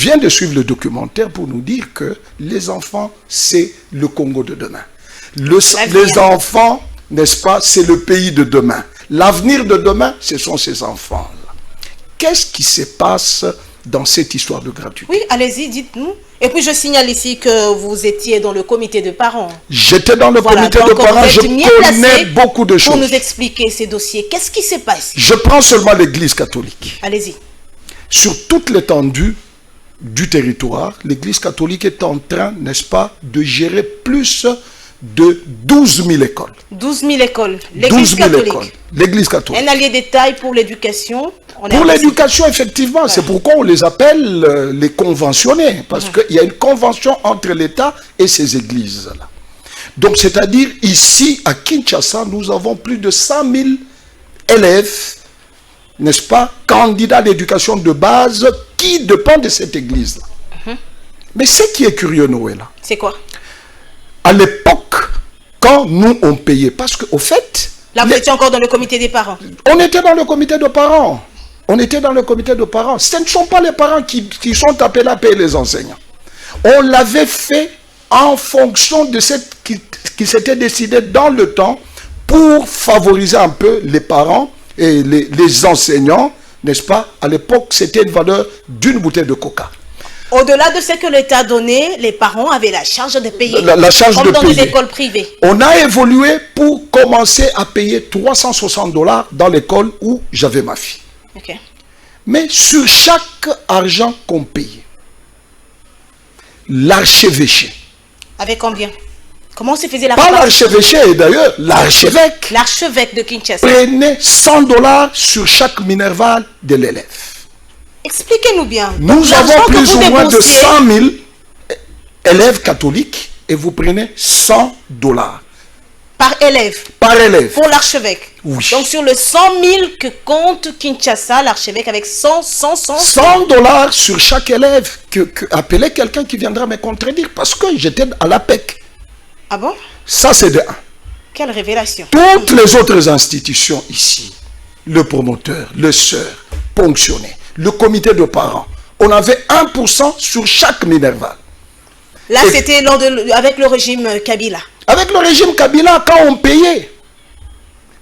viens de suivre le documentaire pour nous dire que les enfants, c'est le Congo de demain. Les enfants, n'est-ce pas, c'est le pays de demain. L'avenir de demain, ce sont ces enfants-là. Qu'est-ce qui se passe dans cette histoire de gratuité? Oui, allez-y, dites-nous. Et puis je signale ici que vous étiez dans le comité de parents. J'étais dans le comité de parents, je connais beaucoup de choses. Pour nous expliquer ces dossiers, qu'est-ce qui se passe? Je prends seulement l'Église catholique. Allez-y. Sur toute l'étendue du territoire, l'Église catholique est en train, n'est-ce pas, de gérer plus de 12 000 écoles. 12 000 écoles. L'Église catholique. L'Église catholique. Un allié détail pour l'éducation. Pour l'éducation, effectivement. C'est pourquoi on les appelle les conventionnés. Parce qu'il y a une convention entre l'État et ces églises-là. Donc, c'est-à-dire, ici, à Kinshasa, nous avons plus de 100 000 élèves, n'est-ce pas, candidats d'éducation de base qui dépendent de cette église-là. Mais ce qui est curieux, Noël, c'est quoi? À l'époque, quand nous, on payait, parce qu'au fait... Là, vous étiez encore dans le comité des parents? On était dans le comité de parents. On était dans le comité de parents. Ce ne sont pas les parents qui sont appelés à payer les enseignants. On l'avait fait en fonction de ce qui s'était décidé dans le temps pour favoriser un peu les parents et les enseignants, n'est-ce pas? À l'époque, c'était une valeur d'une bouteille de coca. Au-delà de ce que l'État donnait, les parents avaient la charge de payer. La charge comme de dans payer. les écoles privées. On a évolué pour commencer à payer 360 $ dans l'école où j'avais ma fille. Okay. Mais sur chaque argent qu'on payait, l'archevêché. Avec combien? Comment se faisait la Pas l'archevêché, d'ailleurs, l'archevêque. L'archevêque de Kinshasa. Prenait 100 $ sur chaque minerval de l'élève. Expliquez-nous bien. Nous avons plus ou moins de 100 000 élèves catholiques et vous prenez 100 $. Par élève? Par élève. Pour l'archevêque? Oui. Donc sur le 100 000 que compte Kinshasa, l'archevêque avec 100 $ sur chaque élève. Appelez quelqu'un qui viendra me contredire parce que j'étais à l'APEC. Ah bon? Ça c'est de 1. Quelle révélation. Toutes les autres institutions ici, le promoteur, le sœur, ponctionné, le comité de parents, on avait 1% sur chaque minerval. Là, c'était avec le régime Kabila. Avec le régime Kabila, quand on payait.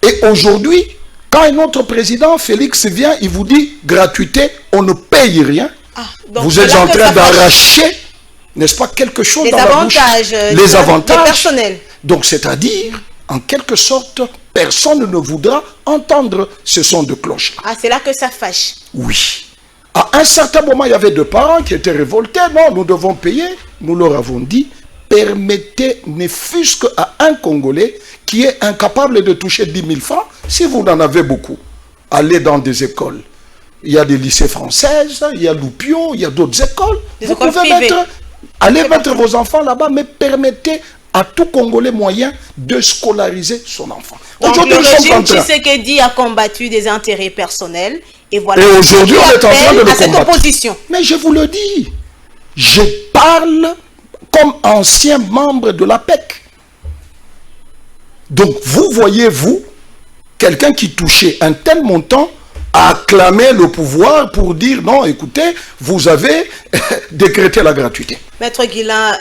Et aujourd'hui, quand un autre président, Félix, vient, il vous dit gratuité, on ne paye rien. Vous êtes en train d'arracher, n'est-ce pas, quelque chose dans la bouche. Les avantages personnels. Donc, c'est-à-dire, en quelque sorte, personne ne voudra entendre ce son de cloche. Ah, c'est là que ça fâche. Oui. À un certain moment, il y avait deux parents qui étaient révoltés. Non, nous devons payer. Nous leur avons dit, permettez, ne fût-ce qu'à un Congolais qui est incapable de toucher 10 000 francs, si vous en avez beaucoup, allez dans des écoles. Il y a des lycées françaises, il y a Loupio, il y a d'autres écoles. Vous pouvez mettre vos enfants là-bas, mais permettez à tout Congolais moyen de scolariser son enfant. Donc le régime Tshisekedi a combattu des intérêts personnels et voilà. Et aujourd'hui, on est en train de le cette opposition. Mais je vous le dis, je parle comme ancien membre de l'APEC. Donc vous voyez, vous, quelqu'un qui touchait un tel montant a acclamé le pouvoir pour dire non, écoutez, vous avez décrété la gratuité. Maître Guilain,